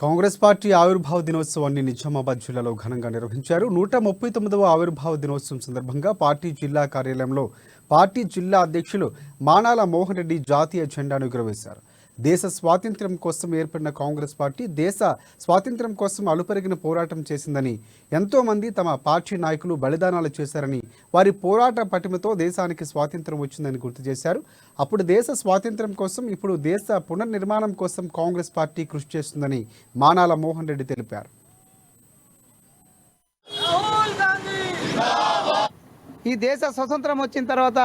Congress party ఆవిర్భావ దినోత్సవాన్ని నిజామాబాద్ జిల్లాలో ఘనంగా నిర్వహించారు. 139వ ఆవిర్భావ దినోత్సవం సందర్భంగా పార్టీ జిల్లా కార్యాలయంలో పార్టీ జిల్లా అధ్యక్షులు మానాల మోహన్ రెడ్డి జాతీయ జెండాను ఎగురవేశారు. దేశ స్వాతంత్ర్యం కోసం ఏర్పడిన కాంగ్రెస్ పార్టీ దేశ స్వాతంత్ర్యం కోసం అలుపెరిగిన పోరాటం చేసిందని, ఎంతో మంది తమ పార్టీ నాయకులు బలిదానాలు చేశారని, వారి పోరాట పటిమతో దేశానికి స్వాతంత్ర్యం వచ్చిందని గుర్తు చేశారు. అప్పుడు దేశ స్వాతంత్ర్యం కోసం, ఇప్పుడు దేశ పునర్నిర్మాణం కోసం కాంగ్రెస్ పార్టీ కృషి చేస్తుందని మానాల మోహన్ రెడ్డి తెలిపారు. ఈ దేశ స్వతంత్రం వచ్చిన తర్వాత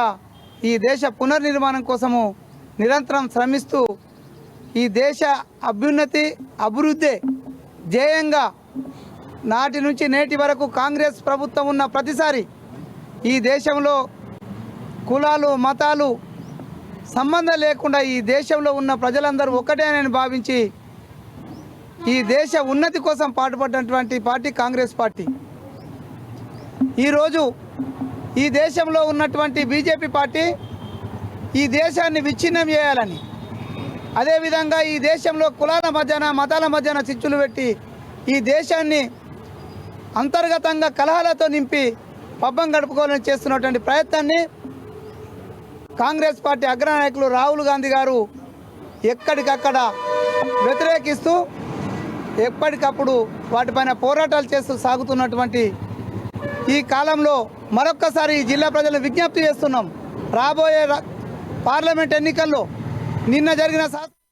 ఈ దేశ పునర్నిర్మాణం కోసము నిరంతరం శ్రమిస్తూ ఈ దేశ అభివృద్ధి ధ్యేయంగా నాటి నుంచి నేటి వరకు కాంగ్రెస్ ప్రభుత్వం ఉన్న ప్రతిసారి ఈ దేశంలో కులాలు మతాలు సంబంధం లేకుండా ఈ దేశంలో ఉన్న ప్రజలందరూ ఒక్కటేనని భావించి ఈ దేశ ఉన్నతి కోసం పాటుపడినటువంటి పార్టీ కాంగ్రెస్ పార్టీ. ఈరోజు ఈ దేశంలో ఉన్నటువంటి బీజేపీ పార్టీ ఈ దేశాన్ని విచ్ఛిన్నం చేయాలని, అదేవిధంగా ఈ దేశంలో కులాల మధ్యన మతాల మధ్యన చిచ్చులు పెట్టి ఈ దేశాన్ని అంతర్గతంగా కలహాలతో నింపి పబ్బం గడుపుకోవాలని చేస్తున్నటువంటి ప్రయత్నాన్ని కాంగ్రెస్ పార్టీ అగ్రనాయకులు రాహుల్ గాంధీ గారు ఎక్కడికక్కడ వ్యతిరేకిస్తూ ఎప్పటికప్పుడు వాటిపైన పోరాటాలు చేస్తూ సాగుతున్నటువంటి ఈ కాలంలో మరొక్కసారి ఈ జిల్లా ప్రజలను విజ్ఞప్తి చేస్తున్నాం. రాబోయే పార్లమెంట్ ఎన్నికల్లో నిన్న జరిగిన